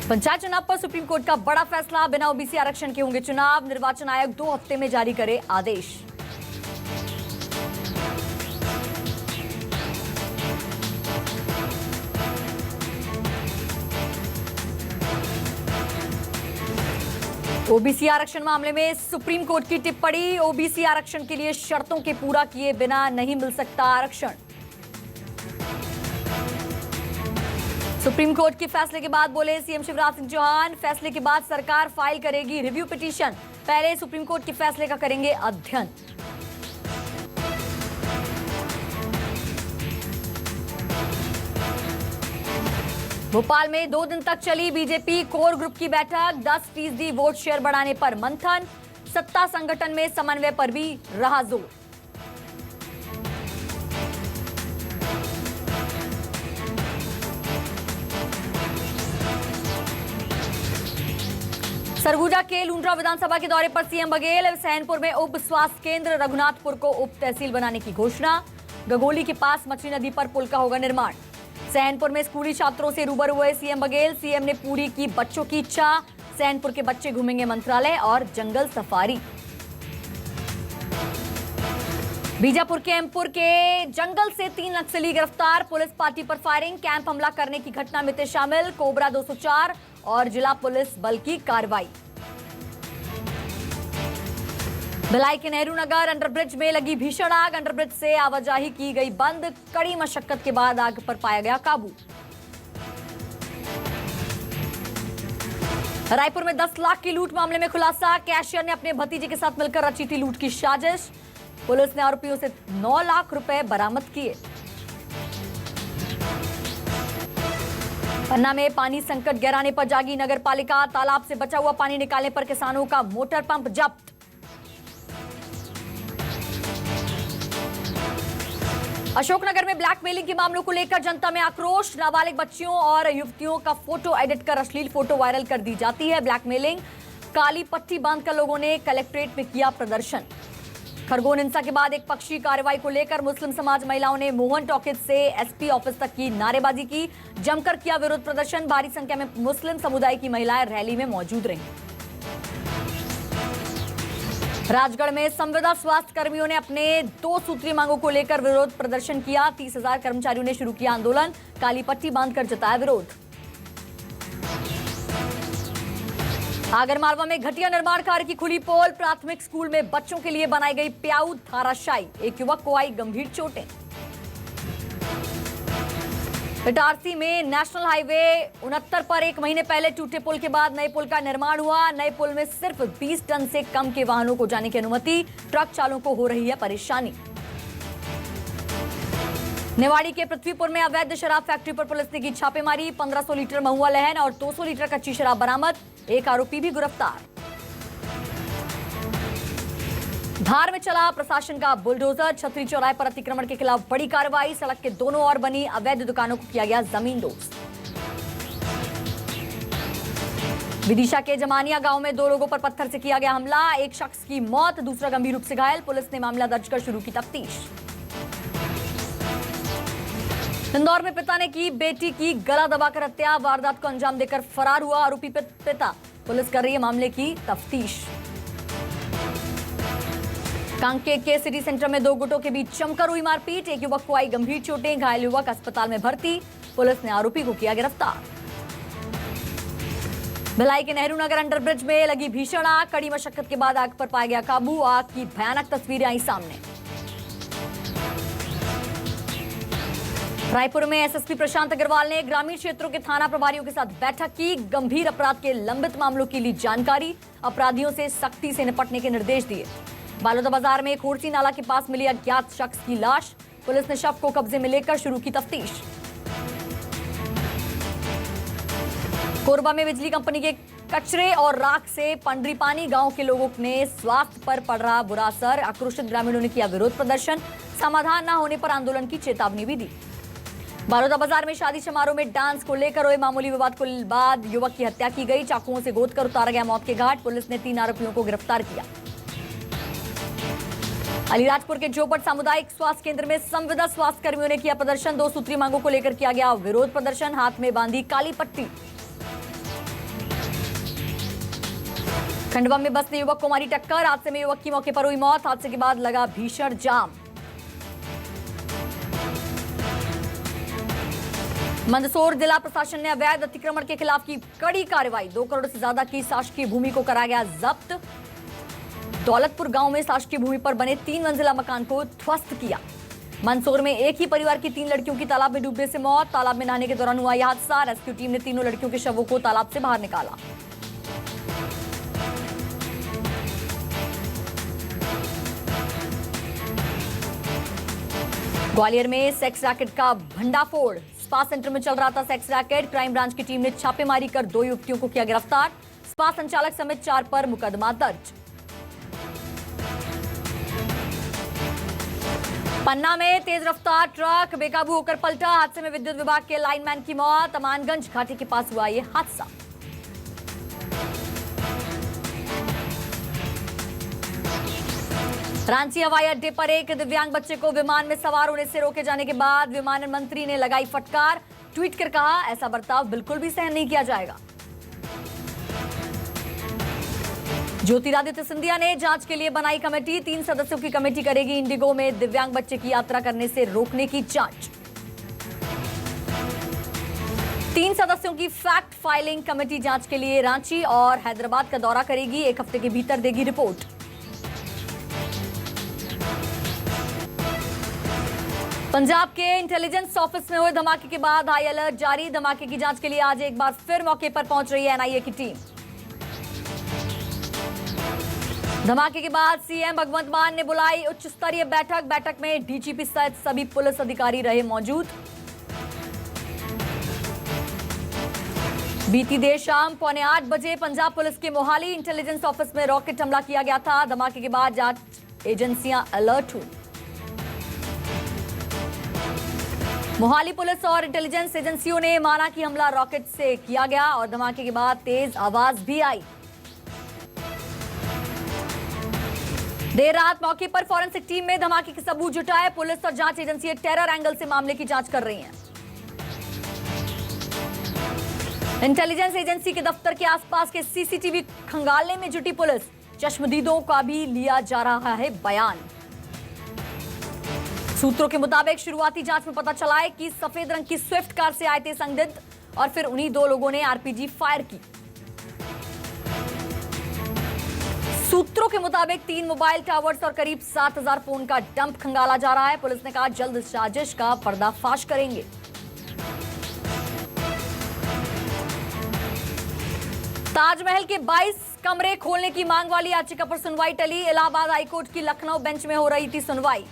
पंचायत चुनाव पर supreme court का बड़ा फैसला, बिना ओबीसी आरक्षण के होंगे चुनाव। निर्वाचन आयोग 2 हफ्ते में जारी करे आदेश। ओबीसी आरक्षण मामले में सुप्रीम कोर्ट की टिप्पणी, ओबीसी आरक्षण के लिए शर्तों के पूरा किए बिना नहीं मिल सकता आरक्षण। सुप्रीम कोर्ट के फैसले के बाद बोले सीएम शिवराज सिंह चौहान, फैसले के बाद सरकार फाइल करेगी रिव्यू पिटीशन, पहले सुप्रीम कोर्ट के फैसले का करेंगे अध्ययन। भोपाल में 2 दिन तक चली बीजेपी कोर ग्रुप की बैठक, 10% वोट शेयर बढ़ाने पर मंथन, सत्ता संगठन में समन्वय पर भी रहा जोर। सरगुजा के लुंड्रा विधानसभा के दौरे पर सीएम बघेल, सैनपुर में उप स्वास्थ्य केंद्र, रघुनाथपुर को उप तहसील बनाने की घोषणा। गगोली के पास मछली नदी पर पुल का होगा निर्माण। सैनपुर में स्कूली छात्रों से रूबरू हुए सीएम बघेल, सीएम ने पूरी की बच्चों की इच्छा। सैनपुर के बच्चे घूमेंगे मंत्रालय और जंगल सफारी। बीजापुर के एमपुर के जंगल से 3 नक्सली गिरफ्तार, पुलिस पार्टी पर फायरिंग, कैंप हमला करने की घटना में थे शामिल। कोबरा 204 और जिला पुलिस बल की कार्रवाई। भिलाई के नेहरू नगर अंडरब्रिज में लगी भीषण आग, अंडरब्रिज से आवाजाही की गई बंद, कड़ी मशक्कत के बाद आग पर पाया गया काबू। रायपुर में 10 लाख की लूट मामले में खुलासा, कैशियर ने अपने भतीजे के साथ मिलकर रची थी लूट की साजिश। पुलिस ने आरोपियों से 9 लाख रुपए बरामद किए। पन्ना में पानी संकट गहराने पर जागी नगर पालिका, तालाब से बचा हुआ पानी निकालने पर किसानों का मोटर पंप जब्त। अशोकनगर में ब्लैकमेलिंग के मामलों को लेकर जनता में आक्रोश, नाबालिग बच्चियों और युवतियों का फोटो एडिट कर अश्लील फोटो वायरल कर दी जाती है। ब्लैकमेलिंग, काली पट्टी बांधकर लोगों ने कलेक्ट्रेट में किया प्रदर्शन। खरगोन हिंसा के बाद एक पक्षी कार्रवाई को लेकर मुस्लिम समाज महिलाओं ने मोहन टॉकीज से एसपी ऑफिस तक की नारेबाजी की, जमकर किया विरोध प्रदर्शन। भारी संख्या में मुस्लिम समुदाय की महिलाएं रैली में मौजूद रहीं। राजगढ़ में संविदा स्वास्थ्य कर्मियों ने अपने 2 सूत्रीय मांगों को लेकर विरोध प्रदर्शन किया। 30,000 कर्मचारियों ने शुरू किया आंदोलन, काली पट्टी बांधकर जताया विरोध। आगरमालवा में घटिया निर्माण कार्य की खुली पोल, प्राथमिक स्कूल में बच्चों के लिए बनाई गई प्याऊ धाराशायी, एक युवक को आई गंभीर चोटें। इटारसी में नेशनल हाईवे 69 पर 1 महीने पहले टूटे पुल के बाद नए पुल का निर्माण हुआ। नए पुल में सिर्फ 20 टन से कम के वाहनों को जाने की अनुमति, ट्रक चालकों को हो रही है परेशानी। निवाड़ी के पृथ्वीपुर में अवैध शराब फैक्ट्री पर पुलिस ने की छापेमारी, 1500 लीटर महुआ लहन और 200 लीटर कच्ची शराब बरामद, एक आरोपी भी गिरफ्तार। धार में चला प्रशासन का बुलडोजर, छतरी चौराहे पर अतिक्रमण के खिलाफ बड़ी कार्रवाई, सड़क के दोनों ओर बनी अवैध दुकानों को किया गया जमींदोज। विदिशा के जमानिया गांव में 2 लोगों पर पत्थर से किया गया हमला, एक शख्स की मौत, दूसरा गंभीर रूप से घायल, पुलिस ने मामला दर्ज कर शुरू की तफ्तीश। इंदौर में पिता ने की बेटी की गला दबाकर हत्या, वारदात को अंजाम देकर फरार हुआ आरोपी पिता, पुलिस कर रही है मामले की तफ्तीश। कांकेर के सिटी सेंटर में 2 गुटों के बीच जमकर हुई मारपीट, एक युवक को आई गंभीर चोटें, घायल युवक अस्पताल में भर्ती, पुलिस ने आरोपी को किया गिरफ्तार। भिलाई के नेहरू नगर अंडरब्रिज में लगी भीषण आग, कड़ी मशक्कत के बाद आग पर पाया गया काबू, आग की भयानक तस्वीरें आई सामने। रायपुर में एसएसपी प्रशांत अग्रवाल ने ग्रामीण क्षेत्रों के थाना प्रभारियों के साथ बैठक की, गंभीर अपराध के लंबित मामलों की ली जानकारी, अपराधियों से सख्ती से निपटने के निर्देश दिए। बालोदा बाजार में खोड़सी नाला के पास मिली अज्ञात शख्स की लाश, पुलिस ने शव को कब्जे में लेकर शुरू की तफ्तीश। कोरबा में बिजली कंपनी के कचरे और राख से पंडरीपानी गांव के लोगों ने स्वास्थ्य पर पड़ रहा बुरा असर, आक्रोशित ग्रामीणों ने किया विरोध प्रदर्शन, समाधान न होने पर आंदोलन की चेतावनी भी दी। बालोदा बाजार में शादी समारोह में डांस को लेकर हुए मामूली विवाद के बाद युवक की हत्या की गई, चाकुओं से गोदकर उतारा गया मौत के घाट, पुलिस ने 3 आरोपियों को गिरफ्तार किया। अलीराजपुर के जोपट सामुदायिक स्वास्थ्य केंद्र में संविदा स्वास्थ्य कर्मियों ने किया प्रदर्शन, 2 सूत्रीय मांगों को लेकर किया गया विरोध प्रदर्शन, हाथ में बांधी काली पट्टी। खंडवा में बस ने युवक को मारी टक्कर। हादसे में युवक की मौके पर हुई मौत। हादसे के बाद लगा भीषण जाम। मंदसौर जिला प्रशासन ने अवैध अतिक्रमण के खिलाफ की कड़ी कार्रवाई। 2 करोड़ से ज्यादा की शासकीय भूमि को कराया गया जब्त। दौलतपुर गांव में शासकीय भूमि पर बने 3 मंजिला मकान को ध्वस्त किया। मंदसौर में एक ही परिवार की 3 लड़कियों की तालाब में डूबने से मौत। तालाब में नहाने के दौरान हुआ यह हादसा। रेस्क्यू टीम ने तीनों लड़कियों के शवों को तालाब से बाहर निकाला। ग्वालियर में सेक्स रैकेट का भंडाफोड़। स्पा सेंटर में चल रहा था सेक्स रैकेट। क्राइम ब्रांच की टीम ने छापेमारी कर 2 युवतियों को किया गिरफ्तार। स्पा संचालक समेत 4 पर मुकदमा दर्ज। पन्ना में तेज रफ्तार ट्रक बेकाबू होकर पलटा। हादसे में विद्युत विभाग के लाइनमैन की मौत। अमानगंज घाटी के पास हुआ यह हादसा। रांची हवाई अड्डे पर एक दिव्यांग बच्चे को विमान में सवार होने से रोके जाने के बाद विमानन मंत्री ने लगाई फटकार। ट्वीट कर कहा, ऐसा बर्ताव बिल्कुल भी सहन नहीं किया जाएगा। ज्योतिरादित्य सिंधिया ने जांच के लिए बनाई कमेटी। 3 सदस्यों की कमेटी करेगी इंडिगो में दिव्यांग बच्चे की यात्रा करने से रोकने की जांच। 3 सदस्यों की फैक्ट फाइलिंग कमेटी जांच के लिए रांची और हैदराबाद का दौरा करेगी। 1 हफ्ते के भीतर देगी रिपोर्ट। पंजाब के इंटेलिजेंस ऑफिस में हुए धमाके के बाद हाई अलर्ट जारी। धमाके की जांच के लिए आज एक बार फिर मौके पर पहुंच रही है एनआईए की टीम। धमाके के बाद सीएम भगवंत मान ने बुलाई उच्च स्तरीय बैठक। बैठक में डीजीपी सहित सभी पुलिस अधिकारी रहे मौजूद। बीती देर शाम 7:45 बजे पंजाब पुलिस के मोहाली इंटेलिजेंस ऑफिस में रॉकेट हमला किया गया था। धमाके के बाद जांच एजेंसियां अलर्ट हुई। मोहाली पुलिस और इंटेलिजेंस एजेंसियों ने माना कि हमला रॉकेट से किया गया और धमाके के बाद तेज आवाज भी आई। देर रात मौके पर फॉरेंसिक टीम में धमाके के सबूत जुटाए। पुलिस और जांच एजेंसी टेरर एंगल से मामले की जांच कर रही हैं। इंटेलिजेंस एजेंसी के दफ्तर के आसपास के सीसीटीवी खंगालने में जुटी पुलिस। चश्मदीदों का भी लिया जा रहा है बयान। सूत्रों के मुताबिक शुरुआती जांच में पता चला है कि सफेद रंग की स्विफ्ट कार से आए थे संदिग्ध और फिर उन्हीं 2 लोगों ने आरपीजी फायर की। सूत्रों के मुताबिक 3 मोबाइल टावर्स और करीब 7000 फोन का डंप खंगाला जा रहा है। पुलिस ने कहा जल्द साजिश का पर्दाफाश करेंगे। ताजमहल के 22 कमरे खोलने की मांग वाली याचिका पर सुनवाई टली। इलाहाबाद हाईकोर्ट की लखनऊ बेंच में हो रही थी सुनवाई।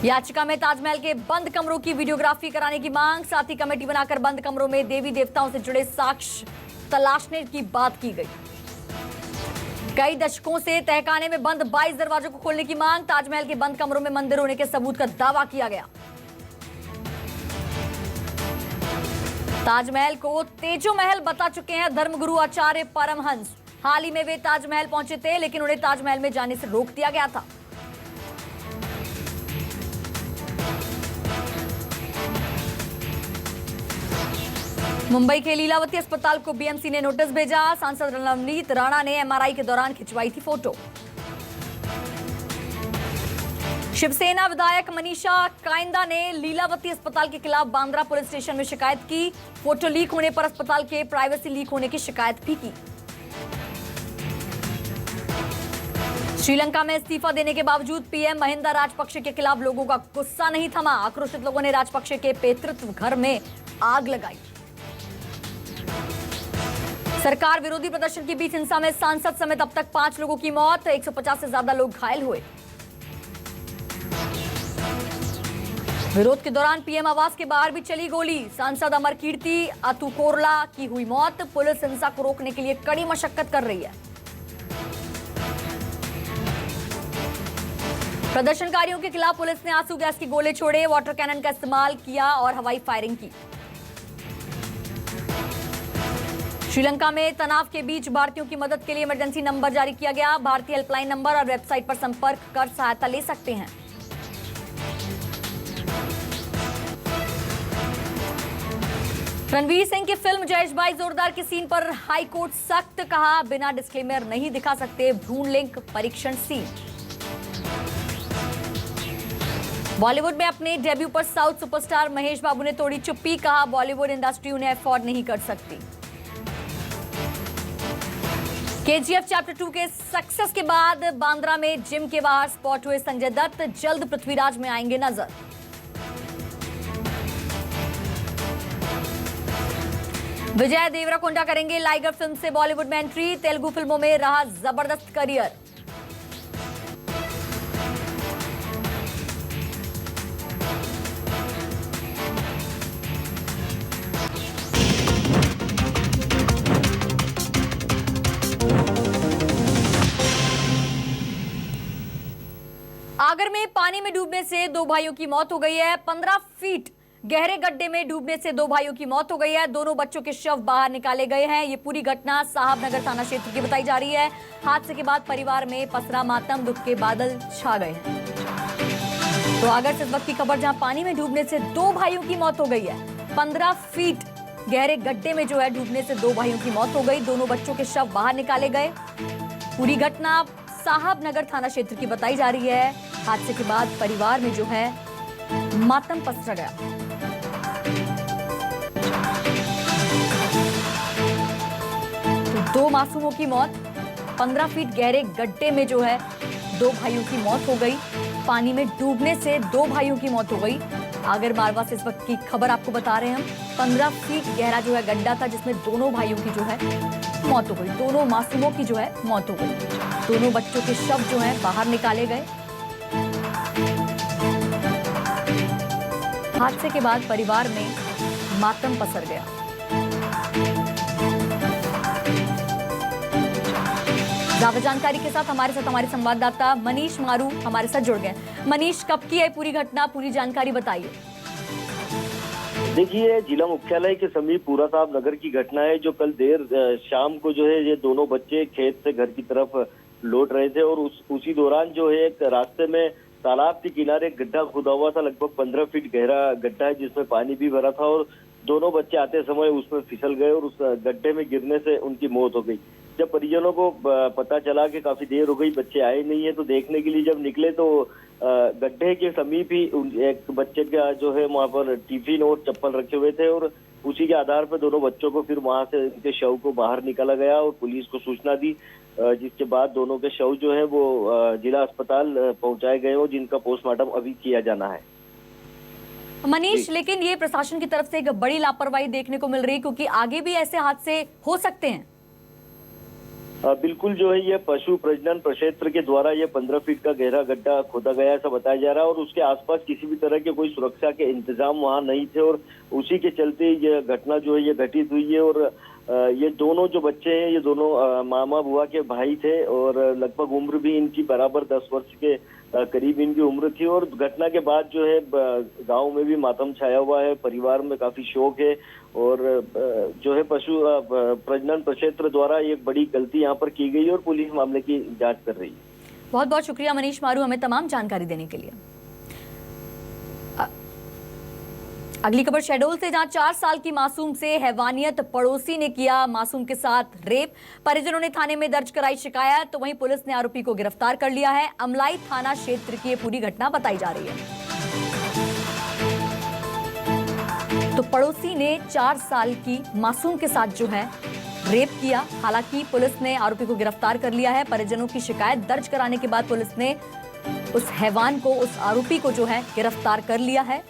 याचिका में ताजमहल के बंद कमरों की वीडियोग्राफी कराने की मांग, साथ ही कमेटी बनाकर बंद कमरों में देवी देवताओं से जुड़े साक्ष्य तलाशने की बात की गई। कई दशकों से तहखाने में बंद 22 दरवाजों को खोलने की मांग। ताजमहल के बंद कमरों में मंदिर होने के सबूत का दावा किया गया। ताजमहल को तेजो महल बता चुके हैं धर्मगुरु आचार्य परमहंस। हाल ही में वे ताजमहल पहुंचे थे, लेकिन उन्हें ताजमहल में जाने से रोक दिया गया था। मुंबई के लीलावती अस्पताल को बीएमसी ने नोटिस भेजा। सांसद नवनीत राणा ने एमआरआई के दौरान खिंचवाई थी फोटो। शिवसेना विधायक मनीषा कायंदा ने लीलावती अस्पताल के खिलाफ बांद्रा पुलिस स्टेशन में शिकायत की। फोटो लीक होने पर अस्पताल के प्राइवेसी लीक होने की शिकायत भी की। श्रीलंका में इस्तीफा देने के बावजूद पीएम महिंदा राजपक्षे के खिलाफ लोगों का गुस्सा नहीं थमा। आक्रोशित लोगों ने राजपक्षे के पैतृक घर में आग लगाई। सरकार विरोधी प्रदर्शन के बीच हिंसा में सांसद समेत अब तक 5 लोगों की मौत, 150 से ज्यादा लोग घायल हुए। विरोध के दौरान पीएम आवास के बाहर भी चली गोली। सांसद अमर कीर्ति अतुकोरला की हुई मौत। पुलिस हिंसा को रोकने के लिए कड़ी मशक्कत कर रही है। प्रदर्शनकारियों के खिलाफ पुलिस ने आंसू गैस के गोले छोड़े, वाटर कैनन का इस्तेमाल किया और हवाई फायरिंग की। श्रीलंका में तनाव के बीच भारतीयों की मदद के लिए इमरजेंसी नंबर जारी किया गया। भारतीय हेल्पलाइन नंबर और वेबसाइट पर संपर्क कर सहायता ले सकते हैं। रणवीर सिंह की फिल्म जयेश भाई जोरदार के सीन पर हाई कोर्ट सख्त, कहा बिना डिस्क्लेमर नहीं दिखा सकते भ्रूण लिंक परीक्षण सीन। बॉलीवुड में अपने डेब्यू पर साउथ सुपरस्टार महेश बाबू ने तोड़ी चुप्पी, कहा बॉलीवुड इंडस्ट्री उन्हें अफोर्ड नहीं कर सकती। केजीएफ चैप्टर 2 के सक्सेस के बाद बांद्रा में जिम के बाहर स्पॉट हुए संजय दत्त, जल्द पृथ्वीराज में आएंगे नजर। विजय देवरकोंडा करेंगे लाइगर फिल्म से बॉलीवुड में एंट्री, तेलुगु फिल्मों में रहा जबरदस्त करियर। आगर में पानी में डूबने से दो भाइयों की मौत हो गई है। 15 फीट गहरे गड्ढे में डूबने से दो भाइयों की मौत हो गई है। दोनों बच्चों के शव बाहर निकाले गए हैं। ये पूरी घटना साहबनगर थाना क्षेत्र की बताई जा रही है। हादसे के बाद परिवार में पसरा मातम, दुख के बादल छा गए हैं। तो आगर से इस वक्त की खबर, जहां पानी में डूबने से दो भाइयों की मौत हो गई है। 15 फीट गहरे गड्ढे में जो है डूबने से दो भाइयों की मौत हो गई। दोनों बच्चों के शव बाहर निकाले गए। पूरी घटना साहबनगर थाना क्षेत्र की बताई जा रही है। हादसे के बाद परिवार में जो है मातम पसरा गया। तो दो मासूमों की मौत, 15 फीट गहरे गड्ढे में जो है दो भाइयों की मौत हो गई। पानी में डूबने से दो भाइयों की मौत हो गई। आगर मालवा से इस वक्त की खबर आपको बता रहे हैं हम। 15 फीट गहरा जो है गड्ढा था, जिसमें दोनों भाइयों की जो है मौत हो गई। दोनों मासूमों की जो है मौत हो गई। दोनों बच्चों के शव जो हैं बाहर निकाले गए। हादसे के बाद परिवार में मातम पसर गया। ज्यादा जानकारी के साथ हमारे संवाददाता मनीष मारू हमारे साथ जुड़ गए। मनीष, कब की है पूरी घटना, पूरी जानकारी बताइए। देखिए, जिला मुख्यालय के समीप पूरा साहब नगर की घटना है, जो कल देर शाम को जो है ये दोनों बच्चे खेत से घर की तरफ लौट रहे थे और उसी दौरान जो है एक रास्ते में तालाब के किनारे गड्ढा खुदा हुआ था। लगभग 15 फीट गहरा गड्ढा है, जिसमें पानी भी भरा था और दोनों बच्चे आते समय उसमें फिसल गए और उस गड्ढे में गिरने से उनकी मौत हो गई। जब परिजनों को पता चला कि काफी देर हो गई, बच्चे आए नहीं है, तो देखने के लिए जब निकले तो गड्ढे के समीप ही एक बच्चे का जो है वहाँ पर टिफिन और चप्पल रखे हुए थे और उसी के आधार पर दोनों बच्चों को फिर वहां से उनके शव को बाहर निकाला गया और पुलिस को सूचना दी, जिसके बाद दोनों के शव जो है वो जिला अस्पताल पहुंचाए गए और जिनका पोस्टमार्टम अभी किया जाना है। मनीष, लेकिन ये प्रशासन की तरफ से एक बड़ी लापरवाही देखने को मिल रही है, क्योंकि आगे भी ऐसे हादसे हो सकते हैं। बिल्कुल, जो है ये पशु प्रजनन प्रक्षेत्र के द्वारा ये 15 फीट का गहरा गड्ढा खोदा गया ऐसा बताया जा रहा है और उसके आसपास किसी भी तरह के कोई सुरक्षा के इंतजाम वहां नहीं थे और उसी के चलते ये घटना जो है ये घटित हुई है। और ये दोनों जो बच्चे हैं ये दोनों मामा बुआ के भाई थे और लगभग उम्र भी इनकी बराबर 10 वर्ष के करीब इनकी उम्र थी। और घटना के बाद जो है गांव में भी मातम छाया हुआ है, परिवार में काफी शोक है और जो है पशु प्रजनन प्रक्षेत्र द्वारा एक बड़ी गलती यहाँ पर की गई और पुलिस मामले की जांच कर रही है। बहुत बहुत शुक्रिया मनीष मारू हमें तमाम जानकारी देने के लिए। अगली खबर शहडोल से, जहां 4 साल की मासूम से हैवानियत, पड़ोसी ने किया मासूम के साथ रेप। परिजनों ने थाने में दर्ज कराई शिकायत, तो वहीं पुलिस ने आरोपी को गिरफ्तार कर लिया है। अमलाई थाना क्षेत्र की ये पूरी घटना बताई जा रही है। तो पड़ोसी ने 4 साल की मासूम के साथ जो है रेप किया। हालांकि पुलिस ने आरोपी को गिरफ्तार कर लिया है। परिजनों की शिकायत दर्ज कराने के बाद पुलिस ने उस हैवान को, उस आरोपी को जो है गिरफ्तार कर लिया है।